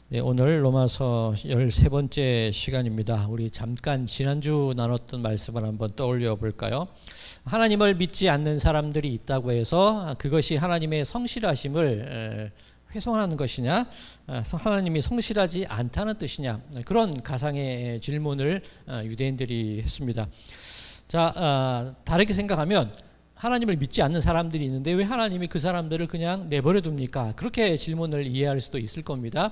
네, 오늘 로마서 13번째 시간입니다. 우리 잠깐 지난주 나눴던 말씀을 한번 떠올려 볼까요? 하나님을 믿지 않는 사람들이 있다고 해서 그것이 하나님의 성실하심을 훼손하는 것이냐, 하나님이 성실하지 않다는 뜻이냐, 그런 가상의 질문을 유대인들이 했습니다. 자, 다르게 생각하면 하나님을 믿지 않는 사람들이 있는데 왜 하나님이 그 사람들을 그냥 내버려 둡니까? 그렇게 질문을 이해할 수도 있을 겁니다.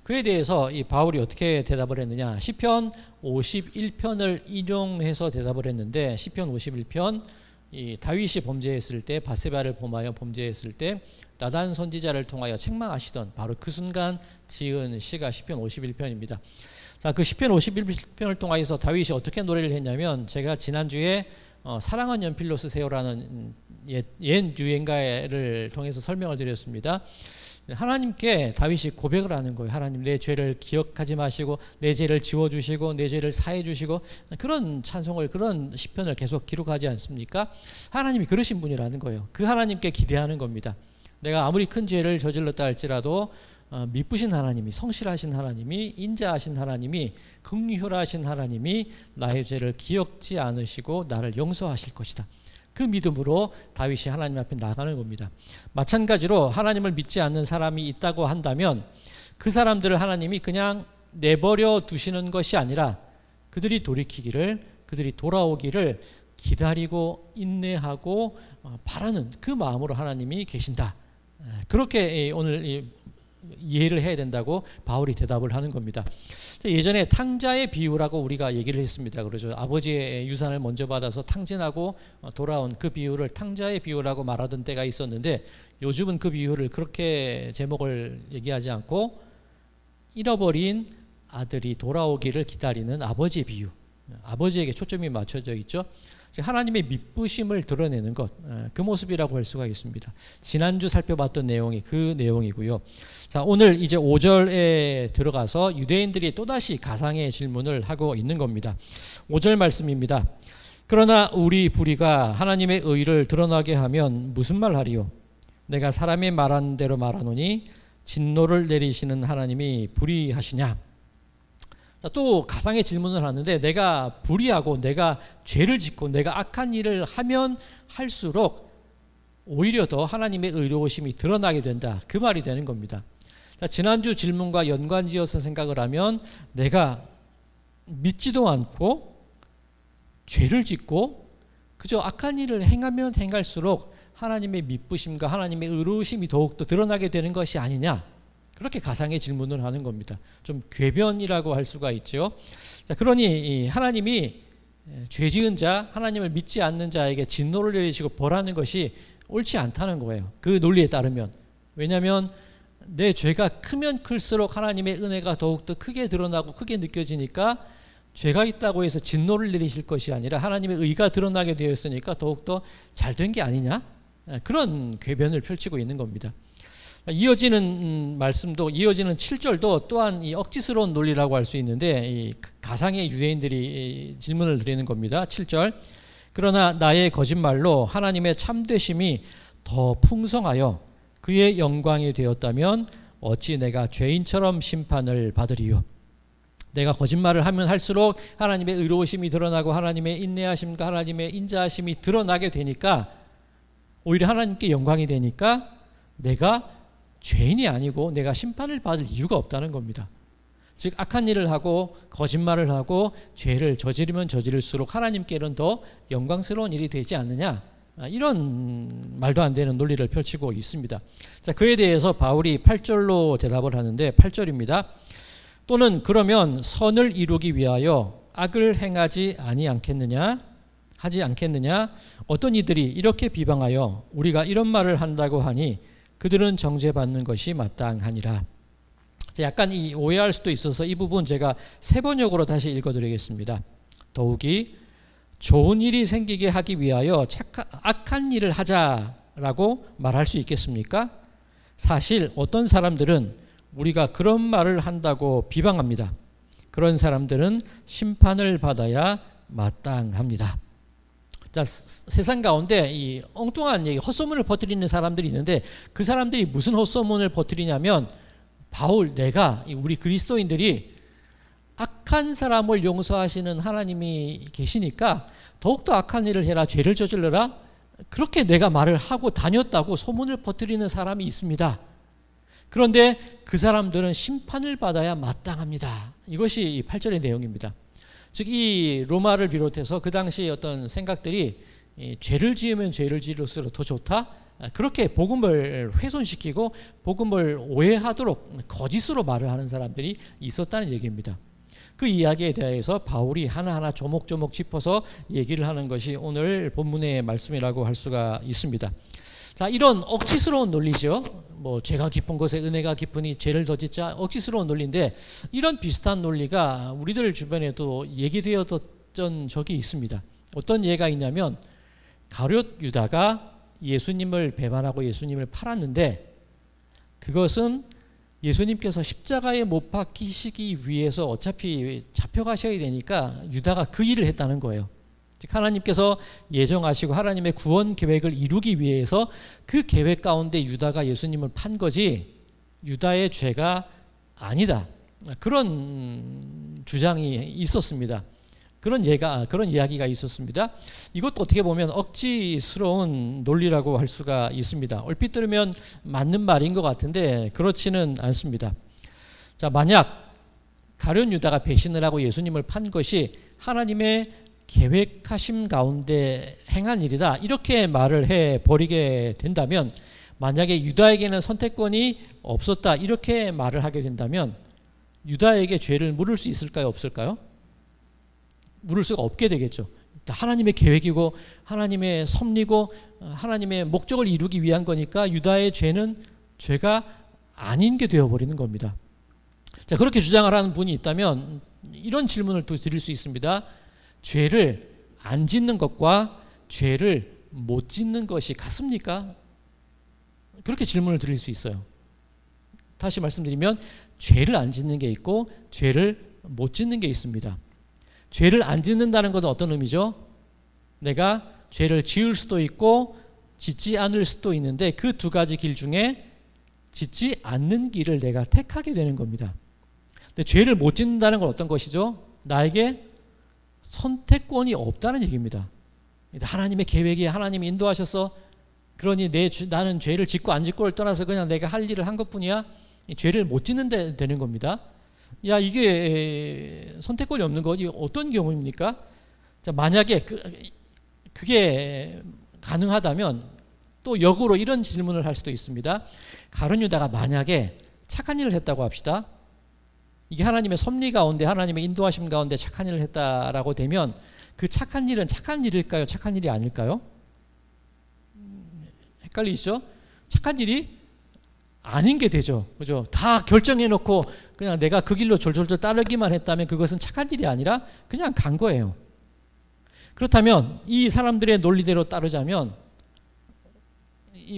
그에 대해서 이 바울이 어떻게 대답을 했느냐? 시편 51편을 인용해서 대답을 했는데, 시편 51편, 이 다윗이 범죄했을 때, 밧세바를 범하여 범죄했을 때 나단 선지자를 통하여 책망하시던 바로 그 순간 지은 시가 시편 51편입니다. 자, 그 시편 51편을 통하여서 다윗이 어떻게 노래를 했냐면, 제가 지난주에 사랑은 연필로 쓰세요라는 옛 유행가를 통해서 설명을 드렸습니다. 하나님께 다윗이 고백을 하는 거예요. 하나님, 내 죄를 기억하지 마시고 내 죄를 지워주시고 내 죄를 사해 주시고, 그런 찬송을, 그런 시편을 계속 기록하지 않습니까? 하나님이 그러신 분이라는 거예요. 그 하나님께 기대하는 겁니다. 내가 아무리 큰 죄를 저질렀다 할지라도 미쁘신 하나님이, 성실하신 하나님이, 인자하신 하나님이, 긍휼하신 하나님이 나의 죄를 기억지 않으시고 나를 용서하실 것이다. 그 믿음으로 다윗이 하나님 앞에 나가는 겁니다. 마찬가지로 하나님을 믿지 않는 사람이 있다고 한다면 그 사람들을 하나님이 그냥 내버려 두시는 것이 아니라 그들이 돌이키기를, 그들이 돌아오기를 기다리고 인내하고 바라는 그 마음으로 하나님이 계신다. 그렇게 오늘 이해를 해야 된다고 바울이 대답을 하는 겁니다. 예전에 탕자의 비유라고 우리가 얘기를 했습니다. 그러죠. 아버지의 유산을 먼저 받아서 탕진하고 돌아온 그 비유를 탕자의 비유라고 말하던 때가 있었는데, 요즘은 그 비유를 그렇게 제목을 얘기하지 않고 잃어버린 아들이 돌아오기를 기다리는 아버지의 비유, 아버지에게 초점이 맞춰져 있죠. 하나님의 미쁘심을 드러내는 것, 그 모습이라고 할 수가 있습니다. 지난주 살펴봤던 내용이 그 내용이고요. 자, 오늘 이제 5절에 들어가서 유대인들이 또다시 가상의 질문을 하고 있는 겁니다. 5절 말씀입니다. 그러나 우리 불의가 하나님의 의를 드러나게 하면 무슨 말 하리요? 내가 사람이 말하는 대로 말하노니 진노를 내리시는 하나님이 불의하시냐? 자, 또 가상의 질문을 하는데, 내가 불의하고 내가 죄를 짓고 내가 악한 일을 하면 할수록 오히려 더 하나님의 의로우심이 드러나게 된다, 그 말이 되는 겁니다. 자, 지난주 질문과 연관지어서 생각을 하면 내가 믿지도 않고 죄를 짓고 그저 악한 일을 행하면 행할수록 하나님의 미쁘심과 하나님의 의로우심이 더욱더 드러나게 되는 것이 아니냐, 그렇게 가상의 질문을 하는 겁니다. 좀 궤변이라고 할 수가 있죠. 자, 그러니 하나님이 죄 지은 자, 하나님을 믿지 않는 자에게 진노를 내리시고 벌하는 것이 옳지 않다는 거예요. 그 논리에 따르면. 왜냐하면 내 죄가 크면 클수록 하나님의 은혜가 더욱더 크게 드러나고 크게 느껴지니까, 죄가 있다고 해서 진노를 내리실 것이 아니라 하나님의 의가 드러나게 되었으니까 더욱더 잘된 게 아니냐, 그런 궤변을 펼치고 있는 겁니다. 이어지는 말씀도, 이어지는 7절도 또한 이 억지스러운 논리라고 할 수 있는데, 이 가상의 유대인들이 질문을 드리는 겁니다. 7절, 그러나 나의 거짓말로 하나님의 참되심이 더 풍성하여 그의 영광이 되었다면 어찌 내가 죄인처럼 심판을 받으리요? 내가 거짓말을 하면 할수록 하나님의 의로우심이 드러나고 하나님의 인내하심과 하나님의 인자하심이 드러나게 되니까, 오히려 하나님께 영광이 되니까 내가 죄인이 아니고 내가 심판을 받을 이유가 없다는 겁니다. 즉, 악한 일을 하고 거짓말을 하고 죄를 저지르면 저지를수록 하나님께는 더 영광스러운 일이 되지 않느냐, 이런 말도 안 되는 논리를 펼치고 있습니다. 자, 그에 대해서 바울이 8절로 대답을 하는데, 8절입니다. 또는 그러면 선을 이루기 위하여 악을 행하지 하지 않겠느냐? 어떤 이들이 이렇게 비방하여 우리가 이런 말을 한다고 하니 그들은 정죄받는 것이 마땅하니라. 약간 이 오해할 수도 있어서 이 부분 제가 세번역으로 다시 읽어드리겠습니다. 더욱이 좋은 일이 생기게 하기 위하여 악한 일을 하자라고 말할 수 있겠습니까? 사실 어떤 사람들은 우리가 그런 말을 한다고 비방합니다. 그런 사람들은 심판을 받아야 마땅합니다. 자, 세상 가운데 이 엉뚱한 얘기, 헛소문을 퍼뜨리는 사람들이 있는데, 그 사람들이 무슨 헛소문을 퍼뜨리냐면 내가 우리 그리스도인들이 악한 사람을 용서하시는 하나님이 계시니까 더욱더 악한 일을 해라, 죄를 저질러라, 그렇게 내가 말을 하고 다녔다고 소문을 퍼뜨리는 사람이 있습니다. 그런데 그 사람들은 심판을 받아야 마땅합니다. 이것이 이 8절의 내용입니다. 즉 이 로마를 비롯해서 그 당시 어떤 생각들이 죄를 지으면 죄를 지을수록 더 좋다, 그렇게 복음을 훼손시키고 복음을 오해하도록 거짓으로 말을 하는 사람들이 있었다는 얘기입니다. 그 이야기에 대해서 바울이 하나하나 조목조목 짚어서 얘기를 하는 것이 오늘 본문의 말씀이라고 할 수가 있습니다. 자, 이런 억지스러운 논리죠. 뭐 죄가 깊은 곳에 은혜가 깊으니 죄를 더 짓자, 억지스러운 논리인데 이런 비슷한 논리가 우리들 주변에도 얘기되었던 적이 있습니다. 어떤 예가 있냐면 가룟 유다가 예수님을 배반하고 예수님을 팔았는데 그것은 예수님께서 십자가에 못 박히시기 위해서 어차피 잡혀가셔야 되니까 유다가 그 일을 했다는 거예요. 즉 하나님께서 예정하시고 하나님의 구원 계획을 이루기 위해서 그 계획 가운데 유다가 예수님을 판 거지 유다의 죄가 아니다, 그런 주장이 있었습니다. 그런 이야기가 있었습니다. 이것도 어떻게 보면 억지스러운 논리라고 할 수가 있습니다. 얼핏 들으면 맞는 말인 것 같은데 그렇지는 않습니다. 자, 만약 가룟 유다가 배신을 하고 예수님을 판 것이 하나님의 계획하심 가운데 행한 일이다, 이렇게 말을 해버리게 된다면, 만약에 유다에게는 선택권이 없었다, 이렇게 말을 하게 된다면 유다에게 죄를 물을 수 있을까요, 없을까요? 물을 수가 없게 되겠죠. 하나님의 계획이고 하나님의 섭리고 하나님의 목적을 이루기 위한 거니까 유다의 죄는 죄가 아닌 게 되어버리는 겁니다. 자, 그렇게 주장을 하는 분이 있다면 이런 질문을 또 드릴 수 있습니다. 죄를 안 짓는 것과 죄를 못 짓는 것이 같습니까? 그렇게 질문을 드릴 수 있어요. 다시 말씀드리면 죄를 안 짓는 게 있고 죄를 못 짓는 게 있습니다. 죄를 안 짓는다는 것은 어떤 의미죠? 내가 죄를 지을 수도 있고 짓지 않을 수도 있는데 그 두 가지 길 중에 짓지 않는 길을 내가 택하게 되는 겁니다. 근데 죄를 못 짓는다는 건 어떤 것이죠? 나에게 선택권이 없다는 얘기입니다. 하나님의 계획이 하나님이 인도하셔서, 그러니 나는 죄를 짓고 안 짓고를 떠나서 그냥 내가 할 일을 한 것뿐이야, 죄를 못 짓는 데 되는 겁니다. 야, 이게 선택권이 없는 거 어떤 경우입니까? 자, 만약에 그게 가능하다면 또 역으로 이런 질문을 할 수도 있습니다. 가룟 유다가 만약에 착한 일을 했다고 합시다. 이게 하나님의 섭리 가운데 하나님의 인도하심 가운데 착한 일을 했다라고 되면 그 착한 일은 착한 일일까요, 착한 일이 아닐까요? 헷갈리시죠? 착한 일이 아닌 게 되죠. 그죠? 다 결정해 놓고 그냥 내가 그 길로 졸졸졸 따르기만 했다면 그것은 착한 일이 아니라 그냥 간 거예요. 그렇다면 이 사람들의 논리대로 따르자면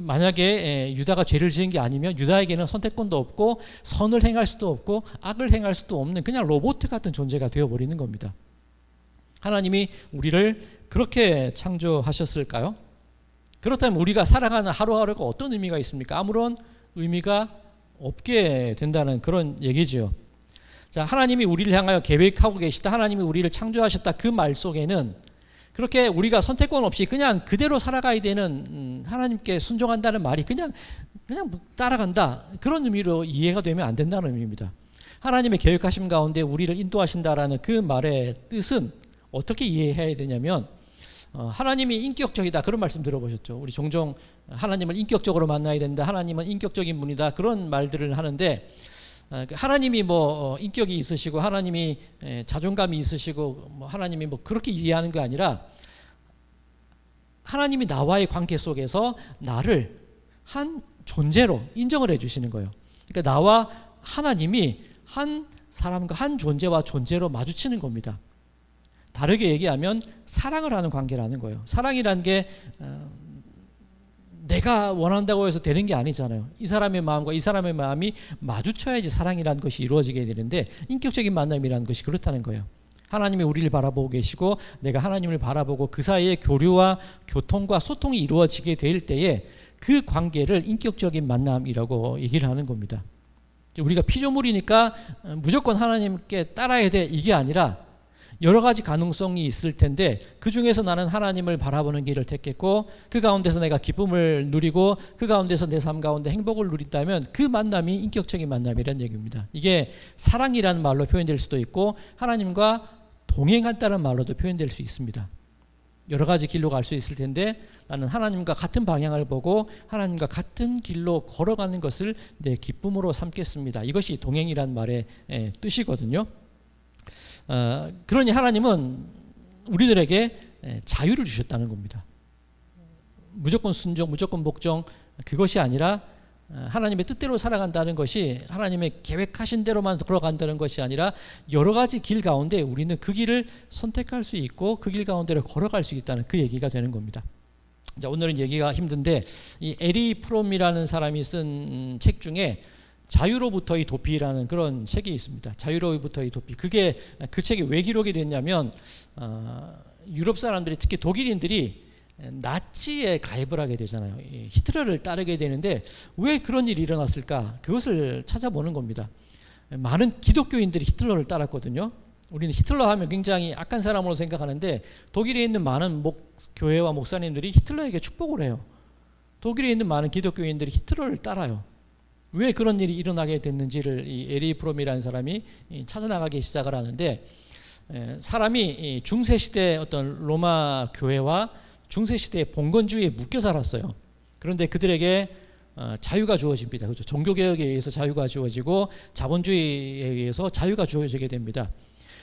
만약에 유다가 죄를 지은 게 아니면 유다에게는 선택권도 없고 선을 행할 수도 없고 악을 행할 수도 없는 그냥 로봇 같은 존재가 되어버리는 겁니다. 하나님이 우리를 그렇게 창조하셨을까요? 그렇다면 우리가 살아가는 하루하루가 어떤 의미가 있습니까? 아무런 의미가 없게 된다는 그런 얘기죠. 자, 하나님이 우리를 향하여 계획하고 계시다, 하나님이 우리를 창조하셨다, 그 말 속에는 그렇게 우리가 선택권 없이 그냥 그대로 살아가야 되는, 하나님께 순종한다는 말이 그냥 따라간다, 그런 의미로 이해가 되면 안 된다는 의미입니다. 하나님의 계획하심 가운데 우리를 인도하신다라는 그 말의 뜻은 어떻게 이해해야 되냐면, 하나님이 인격적이다, 그런 말씀 들어보셨죠? 우리 종종 하나님을 인격적으로 만나야 된다, 하나님은 인격적인 분이다, 그런 말들을 하는데, 하나님이 뭐 인격이 있으시고 하나님이 자존감이 있으시고 뭐 하나님이 뭐 그렇게 이해하는 게 아니라, 하나님이 나와의 관계 속에서 나를 한 존재로 인정을 해주시는 거예요. 그러니까 나와 하나님이 한 사람과 한 존재와 존재로 마주치는 겁니다. 다르게 얘기하면 사랑을 하는 관계라는 거예요. 사랑이라는 게 내가 원한다고 해서 되는 게 아니잖아요. 이 사람의 마음과 이 사람의 마음이 마주쳐야지 사랑이라는 것이 이루어지게 되는데, 인격적인 만남이라는 것이 그렇다는 거예요. 하나님이 우리를 바라보고 계시고 내가 하나님을 바라보고 그 사이에 교류와 교통과 소통이 이루어지게 될 때에 그 관계를 인격적인 만남이라고 얘기를 하는 겁니다. 우리가 피조물이니까 무조건 하나님께 따라야 돼, 이게 아니라 여러 가지 가능성이 있을 텐데 그 중에서 나는 하나님을 바라보는 길을 택했고 그 가운데서 내가 기쁨을 누리고 그 가운데서 내 삶 가운데 행복을 누린다면 그 만남이 인격적인 만남이라는 얘기입니다. 이게 사랑이라는 말로 표현될 수도 있고 하나님과 동행한다는 말로도 표현될 수 있습니다. 여러 가지 길로 갈 수 있을 텐데 나는 하나님과 같은 방향을 보고 하나님과 같은 길로 걸어가는 것을 내 기쁨으로 삼겠습니다. 이것이 동행이라는 말의 뜻이거든요. 그러니 하나님은 우리들에게 자유를 주셨다는 겁니다. 무조건 순종, 무조건 복종, 그것이 아니라 하나님의 뜻대로 살아간다는 것이, 하나님의 계획하신 대로만 걸어간다는 것이 아니라 여러 가지 길 가운데 우리는 그 길을 선택할 수 있고 그 길 가운데로 걸어갈 수 있다는 그 얘기가 되는 겁니다. 자, 오늘은 얘기가 힘든데 이 에리 프롬이라는 사람이 쓴 책 중에 자유로부터의 도피라는 그런 책이 있습니다. 자유로부터의 도피. 그게 그 책이 왜 기록이 됐냐면 유럽 사람들이, 특히 독일인들이 나치에 가입을 하게 되잖아요. 히틀러를 따르게 되는데 왜 그런 일이 일어났을까? 그것을 찾아보는 겁니다. 많은 기독교인들이 히틀러를 따랐거든요. 우리는 히틀러 하면 굉장히 악한 사람으로 생각하는데 독일에 있는 많은 교회와 목사님들이 히틀러에게 축복을 해요. 독일에 있는 많은 기독교인들이 히틀러를 따라요. 왜 그런 일이 일어나게 됐는지를 이 에리 프롬이라는 사람이 찾아나가기 시작을 하는데, 사람이 중세시대 어떤 로마 교회와 중세시대의 봉건주의에 묶여 살았어요. 그런데 그들에게 자유가 주어집니다. 그렇죠? 종교개혁에 의해서 자유가 주어지고 자본주의에 의해서 자유가 주어지게 됩니다.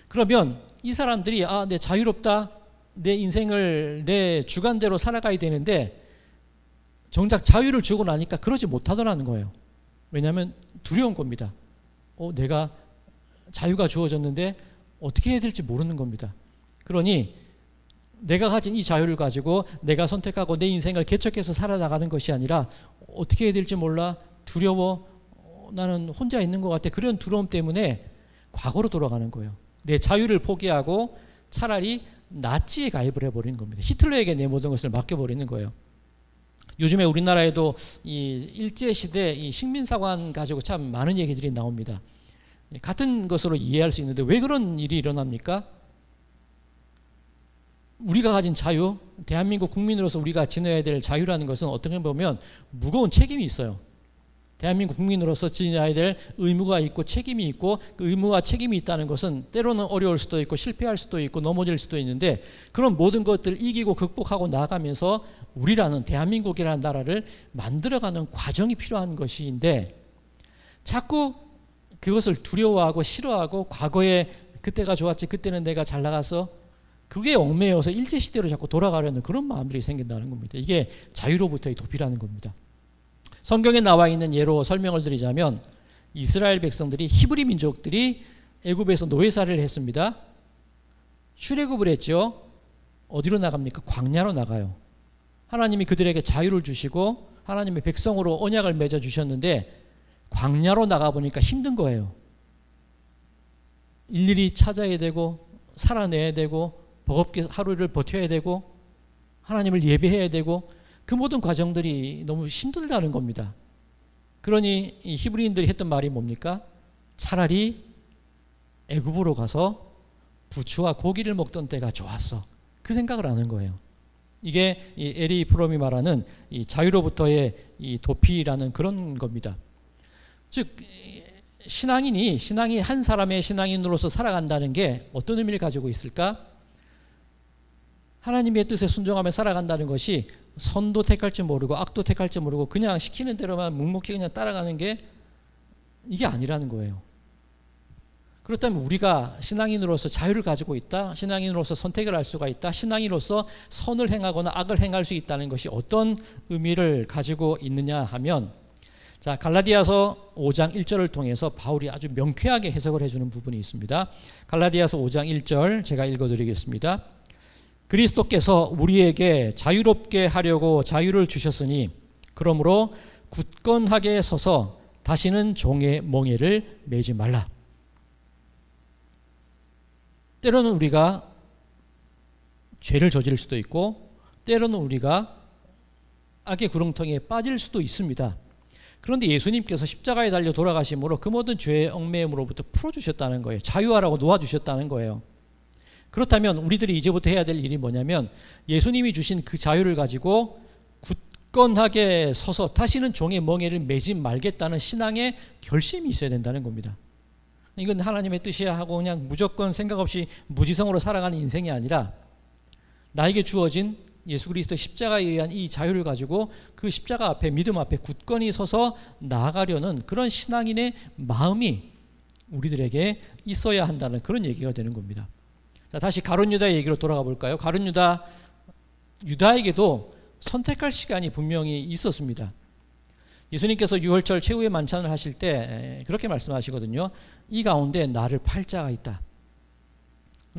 그러면 이 사람들이 내 자유롭다, 내 인생을 내 주관대로 살아가야 되는데 정작 자유를 주고 나니까 그러지 못하더라는 거예요. 왜냐하면 두려운 겁니다. 내가 자유가 주어졌는데 어떻게 해야 될지 모르는 겁니다. 그러니 내가 가진 이 자유를 가지고 내가 선택하고 내 인생을 개척해서 살아나가는 것이 아니라 어떻게 해야 될지 몰라, 두려워, 나는 혼자 있는 것 같아, 그런 두려움 때문에 과거로 돌아가는 거예요. 내 자유를 포기하고 차라리 나치에 가입을 해버리는 겁니다. 히틀러에게 내 모든 것을 맡겨버리는 거예요. 요즘에 우리나라에도 이 일제시대 이 식민사관 가지고 참 많은 얘기들이 나옵니다. 같은 것으로 이해할 수 있는데 왜 그런 일이 일어납니까? 우리가 가진 자유, 대한민국 국민으로서 우리가 지녀야 될 자유라는 것은 어떻게 보면 무거운 책임이 있어요. 대한민국 국민으로서 지녀야 될 의무가 있고 책임이 있고, 그 의무와 책임이 있다는 것은 때로는 어려울 수도 있고 실패할 수도 있고 넘어질 수도 있는데, 그런 모든 것들을 이기고 극복하고 나아가면서 우리라는 대한민국이라는 나라를 만들어가는 과정이 필요한 것인데, 자꾸 그것을 두려워하고 싫어하고 과거에 그때가 좋았지, 그때는 내가 잘 나가서, 그게 얽매여서 일제시대로 자꾸 돌아가려는 그런 마음들이 생긴다는 겁니다. 이게 자유로부터의 도피라는 겁니다. 성경에 나와 있는 예로 설명을 드리자면, 이스라엘 백성들이, 히브리 민족들이 애굽에서 노예살이를 했습니다. 출애굽을 했죠. 어디로 나갑니까? 광야로 나가요. 하나님이 그들에게 자유를 주시고 하나님의 백성으로 언약을 맺어 주셨는데 광야로 나가보니까 힘든 거예요. 일일이 찾아야 되고 살아내야 되고 버겁게 하루를 버텨야 되고 하나님을 예배해야 되고, 그 모든 과정들이 너무 힘들다는 겁니다. 그러니 이 히브리인들이 했던 말이 뭡니까? 차라리 애굽으로 가서 부추와 고기를 먹던 때가 좋았어. 그 생각을 하는 거예요. 이게 이 에리 프롬이 말하는 이 자유로부터의 이 도피라는 그런 겁니다. 즉 신앙이 한 사람의 신앙인으로서 살아간다는 게 어떤 의미를 가지고 있을까? 하나님의 뜻에 순종하며 살아간다는 것이 선도 택할지 모르고 악도 택할지 모르고 그냥 시키는 대로만 묵묵히 그냥 따라가는 게 이게 아니라는 거예요. 그렇다면 우리가 신앙인으로서 자유를 가지고 있다, 신앙인으로서 선택을 할 수가 있다, 신앙인으로서 선을 행하거나 악을 행할 수 있다는 것이 어떤 의미를 가지고 있느냐 하면, 자, 갈라디아서 5장 1절을 통해서 바울이 아주 명쾌하게 해석을 해주는 부분이 있습니다. 갈라디아서 5장 1절 제가 읽어드리겠습니다. 그리스도께서 우리에게 자유롭게 하려고 자유를 주셨으니 그러므로 굳건하게 서서 다시는 종의 멍에를 매지 말라. 때로는 우리가 죄를 저지를 수도 있고 때로는 우리가 악의 구렁텅이에 빠질 수도 있습니다. 그런데 예수님께서 십자가에 달려 돌아가심으로 그 모든 죄의 얽매임으로부터 풀어주셨다는 거예요. 자유하라고 놓아주셨다는 거예요. 그렇다면 우리들이 이제부터 해야 될 일이 뭐냐면 예수님이 주신 그 자유를 가지고 굳건하게 서서 다시는 종의 멍에를 매지 말겠다는 신앙의 결심이 있어야 된다는 겁니다. 이건 하나님의 뜻이야 하고 그냥 무조건 생각 없이 무지성으로 살아가는 인생이 아니라 나에게 주어진 예수 그리스도의 십자가에 의한 이 자유를 가지고 그 십자가 앞에 믿음 앞에 굳건히 서서 나아가려는 그런 신앙인의 마음이 우리들에게 있어야 한다는 그런 얘기가 되는 겁니다. 자, 다시 가룟 유다의 얘기로 돌아가 볼까요? 가룟 유다에게도 선택할 시간이 분명히 있었습니다. 예수님께서 유월절 최후의 만찬을 하실 때 그렇게 말씀하시거든요. 이 가운데 나를 팔 자가 있다.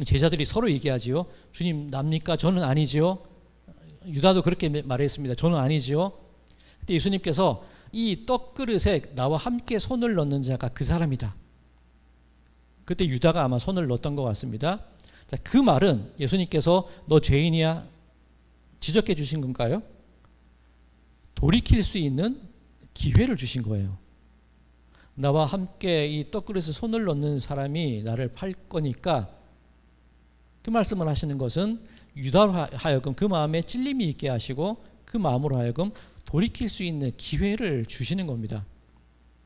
제자들이 서로 얘기하지요. 주님 납니까? 저는 아니지요. 유다도 그렇게 말했습니다. 저는 아니지요. 그때 예수님께서 이 떡그릇에 나와 함께 손을 넣는 자가 그 사람이다. 그때 유다가 아마 손을 넣었던 것 같습니다. 자, 그 말은 예수님께서 너 죄인이야 지적해 주신 건가요? 돌이킬 수 있는 기회를 주신 거예요. 나와 함께 이 떡그릇에 손을 넣는 사람이 나를 팔 거니까 그 말씀을 하시는 것은 유다로 하여금 그 마음에 찔림이 있게 하시고 그 마음으로 하여금 돌이킬 수 있는 기회를 주시는 겁니다.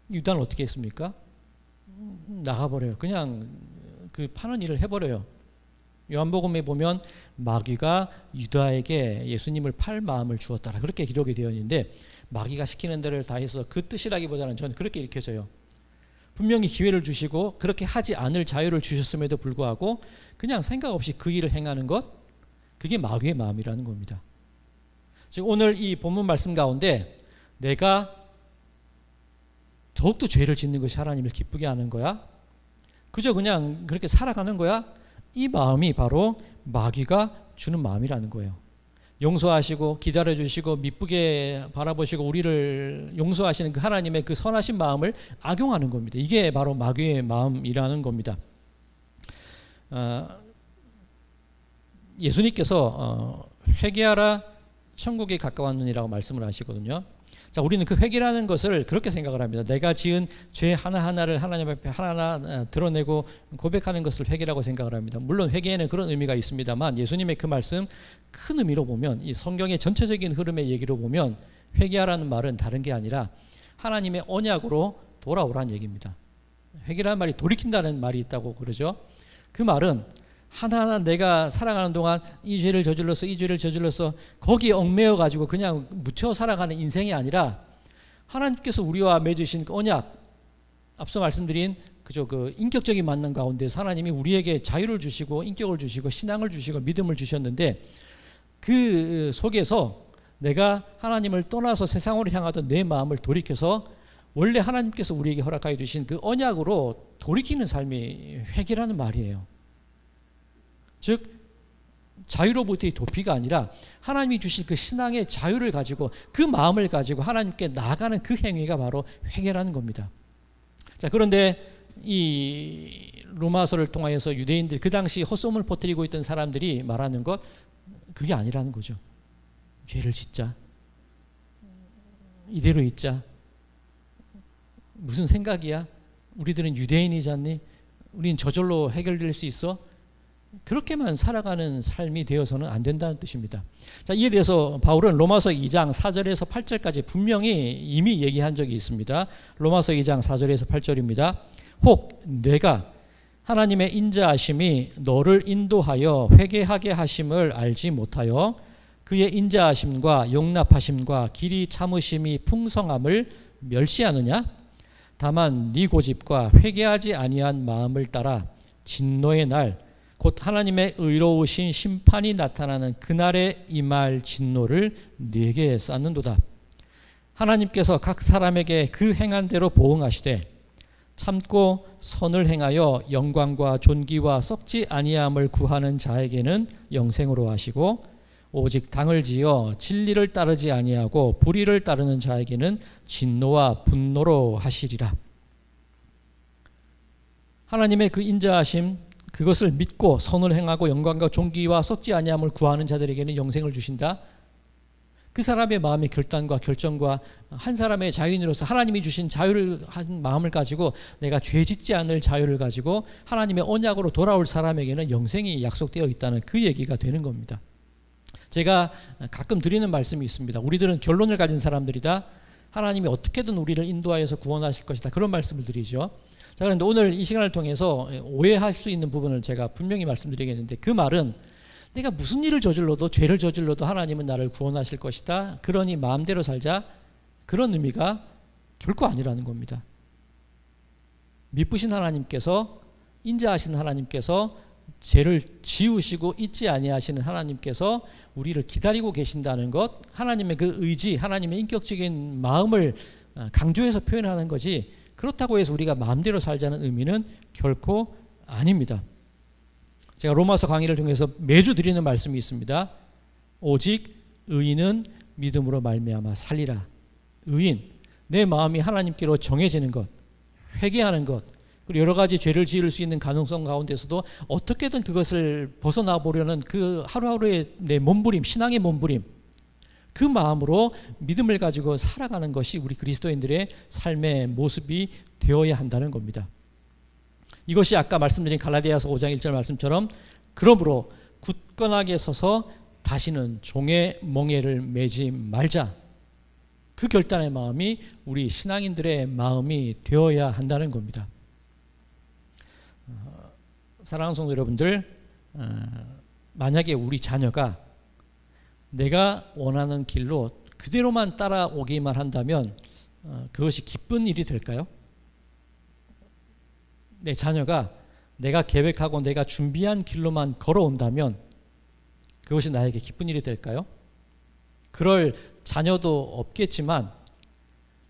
유다는 어떻게 했습니까? 나가버려요. 그냥 그 파는 일을 해버려요. 요한복음에 보면 마귀가 유다에게 예수님을 팔 마음을 주었다라 그렇게 기록이 되어 있는데 마귀가 시키는 대로 다 해서 그 뜻이라기보다는 저는 그렇게 읽혀져요. 분명히 기회를 주시고 그렇게 하지 않을 자유를 주셨음에도 불구하고 그냥 생각 없이 그 일을 행하는 것, 그게 마귀의 마음이라는 겁니다. 즉 오늘 이 본문 말씀 가운데 내가 더욱더 죄를 짓는 것이 하나님을 기쁘게 하는 거야? 그저 그냥 그렇게 살아가는 거야? 이 마음이 바로 마귀가 주는 마음이라는 거예요. 용서하시고 기다려주시고 미쁘게 바라보시고 우리를 용서하시는 그 하나님의 그 선하신 마음을 악용하는 겁니다. 이게 바로 마귀의 마음이라는 겁니다. 예수님께서 회개하라 천국에 가까웠느니라고 말씀을 하시거든요. 자, 우리는 그 회개라는 것을 그렇게 생각을 합니다. 내가 지은 죄 하나하나를 하나님 앞에 하나하나 드러내고 고백하는 것을 회개라고 생각을 합니다. 물론 회개에는 그런 의미가 있습니다만 예수님의 그 말씀 큰 의미로 보면 이 성경의 전체적인 흐름의 얘기로 보면 회개하라는 말은 다른 게 아니라 하나님의 언약으로 돌아오라는 얘기입니다. 회개라는 말이 돌이킨다는 말이 있다고 그러죠. 그 말은 하나하나 내가 살아가는 동안 이 죄를 저질렀어 거기에 얽매여 가지고 그냥 묻혀 살아가는 인생이 아니라 하나님께서 우리와 맺으신 그 언약, 앞서 말씀드린 그 인격적인 만남 가운데서 하나님이 우리에게 자유를 주시고 인격을 주시고 신앙을 주시고 믿음을 주셨는데 그 속에서 내가 하나님을 떠나서 세상으로 향하던 내 마음을 돌이켜서 원래 하나님께서 우리에게 허락하여 주신 그 언약으로 돌이키는 삶이 회개라는 말이에요. 즉 자유로부터의 도피가 아니라 하나님이 주신 그 신앙의 자유를 가지고 그 마음을 가지고 하나님께 나아가는 그 행위가 바로 회개라는 겁니다. 자, 그런데 이 로마서를 통하여서 유대인들 그 당시 헛소문을 퍼뜨리고 있던 사람들이 말하는 것 그게 아니라는 거죠. 죄를 짓자, 이대로 있자, 무슨 생각이야? 우리들은 유대인이잖니? 우린 저절로 해결될 수 있어? 그렇게만 살아가는 삶이 되어서는 안 된다는 뜻입니다. 자, 이에 대해서 바울은 로마서 2장 4절에서 8절까지 분명히 이미 얘기한 적이 있습니다. 로마서 2장 4절에서 8절입니다. 혹 내가 하나님의 인자하심이 너를 인도하여 회개하게 하심을 알지 못하여 그의 인자하심과 용납하심과 길이 참으심이 풍성함을 멸시하느냐? 다만 네 고집과 회개하지 아니한 마음을 따라 진노의 날 곧 하나님의 의로우신 심판이 나타나는 그날에 임할 진노를 네게 쌓는도다. 하나님께서 각 사람에게 그 행한 대로 보응하시되 참고 선을 행하여 영광과 존귀와 썩지 아니함을 구하는 자에게는 영생으로 하시고 오직 당을 지어 진리를 따르지 아니하고 불의를 따르는 자에게는 진노와 분노로 하시리라. 하나님의 그 인자하심 그것을 믿고 선을 행하고 영광과 존귀와 썩지 아니함을 구하는 자들에게는 영생을 주신다. 그 사람의 마음의 결단과 결정과 한 사람의 자유인으로서 하나님이 주신 자유를 한 마음을 가지고 내가 죄 짓지 않을 자유를 가지고 하나님의 언약으로 돌아올 사람에게는 영생이 약속되어 있다는 그 얘기가 되는 겁니다. 제가 가끔 드리는 말씀이 있습니다. 우리들은 결론을 가진 사람들이다. 하나님이 어떻게든 우리를 인도하여서 구원하실 것이다. 그런 말씀을 드리죠. 자, 그런데 오늘 이 시간을 통해서 오해할 수 있는 부분을 제가 분명히 말씀드리겠는데, 그 말은 내가 무슨 일을 저질러도, 죄를 저질러도 하나님은 나를 구원하실 것이다, 그러니 마음대로 살자, 그런 의미가 결코 아니라는 겁니다. 미쁘신 하나님께서, 인자하신 하나님께서, 죄를 지우시고 잊지 아니하시는 하나님께서 우리를 기다리고 계신다는 것, 하나님의 그 의지, 하나님의 인격적인 마음을 강조해서 표현하는 거지, 그렇다고 해서 우리가 마음대로 살자는 의미는 결코 아닙니다. 제가 로마서 강의를 통해서 매주 드리는 말씀이 있습니다. 오직 의인은 믿음으로 말미암아 살리라. 의인, 내 마음이 하나님께로 정해지는 것, 회개하는 것, 그리고 여러 가지 죄를 지을 수 있는 가능성 가운데서도 어떻게든 그것을 벗어나 보려는 그 하루하루의 내 몸부림, 신앙의 몸부림, 그 마음으로 믿음을 가지고 살아가는 것이 우리 그리스도인들의 삶의 모습이 되어야 한다는 겁니다. 이것이 아까 말씀드린 갈라디아서 5장 1절 말씀처럼, 그러므로 굳건하게 서서 다시는 종의 멍에를 매지 말자, 그 결단의 마음이 우리 신앙인들의 마음이 되어야 한다는 겁니다. 사랑하는 성도 여러분들, 만약에 우리 자녀가 내가 원하는 길로 그대로만 따라오기만 한다면 그것이 기쁜 일이 될까요? 내 자녀가 내가 계획하고 내가 준비한 길로만 걸어온다면 그것이 나에게 기쁜 일이 될까요? 그럴 자녀도 없겠지만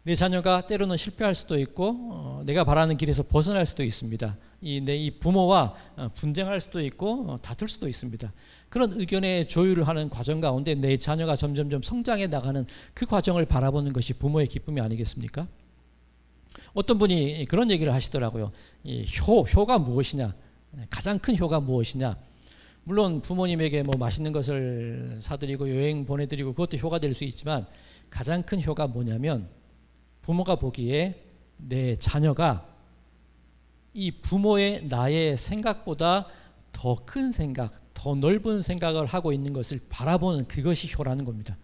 내 자녀가 때로는 실패할 수도 있고 내가 바라는 길에서 벗어날 수도 있습니다. 이 부모와 분쟁할 수도 있고 다툴 수도 있습니다. 그런 의견의 조율을 하는 과정 가운데 내 자녀가 점점점 성장해 나가는 그 과정을 바라보는 것이 부모의 기쁨이 아니겠습니까? 어떤 분이 그런 얘기를 하시더라고요. 이 효가 무엇이냐? 가장 큰 효가 무엇이냐? 물론 부모님에게 뭐 맛있는 것을 사드리고 여행 보내드리고 그것도 효가 될 수 있지만, 가장 큰 효가 뭐냐면 부모가 보기에 내 자녀가 이 부모의 나의 생각보다 더 큰 생각, 더 넓은 생각을 하고 있는 것을 바라보는 그것이 효라는 겁니다.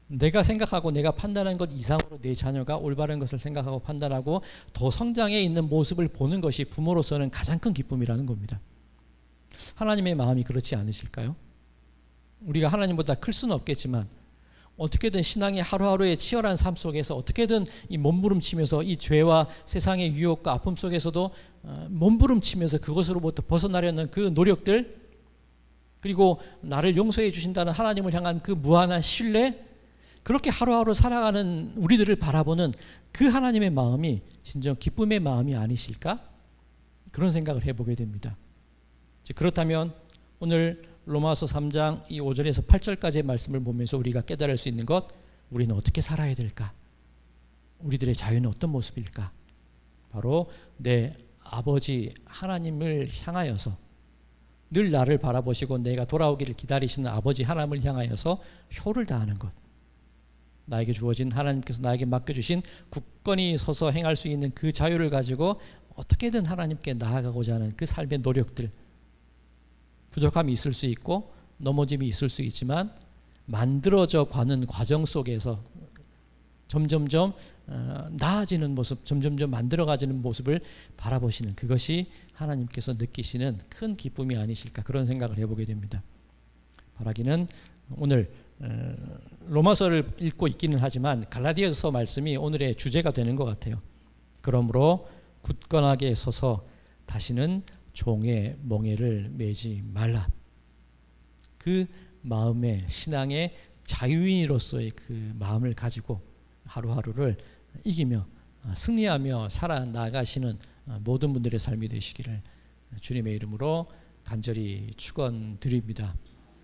내가 생각하고 내가 판단한 것 이상으로 내 자녀가 올바른 것을 생각하고 판단하고 더 성장해 있는 모습을 보는 것이 부모로서는 가장 큰 기쁨이라는 겁니다. 하나님의 마음이 그렇지 않으실까요? 우리가 하나님보다 클 수는 없겠지만 어떻게든 신앙의 하루하루의 치열한 삶 속에서 어떻게든 이 몸부림치면서 이 죄와 세상의 유혹과 아픔 속에서도 몸부림치면서 그것으로부터 벗어나려는 그 노력들, 그리고 나를 용서해 주신다는 하나님을 향한 그 무한한 신뢰, 그렇게 하루하루 살아가는 우리들을 바라보는 그 하나님의 마음이 진정 기쁨의 마음이 아니실까? 그런 생각을 해보게 됩니다. 그렇다면 오늘 로마서 3장 이 5절에서 8절까지의 말씀을 보면서 우리가 깨달을 수 있는 것, 우리는 어떻게 살아야 될까? 우리들의 자유는 어떤 모습일까? 바로 내 아버지 하나님을 향하여서, 늘 나를 바라보시고 내가 돌아오기를 기다리시는 아버지 하나님을 향하여서 효를 다하는 것, 나에게 주어진, 하나님께서 나에게 맡겨주신 굳건히 서서 행할 수 있는 그 자유를 가지고 어떻게든 하나님께 나아가고자 하는 그 삶의 노력들, 부족함이 있을 수 있고 넘어짐이 있을 수 있지만 만들어져 가는 과정 속에서 점점점 나아지는 모습, 점점점 만들어가지는 모습을 바라보시는, 그것이 하나님께서 느끼시는 큰 기쁨이 아니실까, 그런 생각을 해보게 됩니다. 바라기는 오늘 로마서를 읽고 있기는 하지만 갈라디아서 말씀이 오늘의 주제가 되는 것 같아요. 그러므로 굳건하게 서서 다시는 종의 멍에를 매지 말라. 그 마음의, 신앙의 자유인으로서의 그 마음을 가지고 하루하루를 이기며 승리하며 살아나가시는 모든 분들의 삶이 되시기를 주님의 이름으로 간절히 축원드립니다.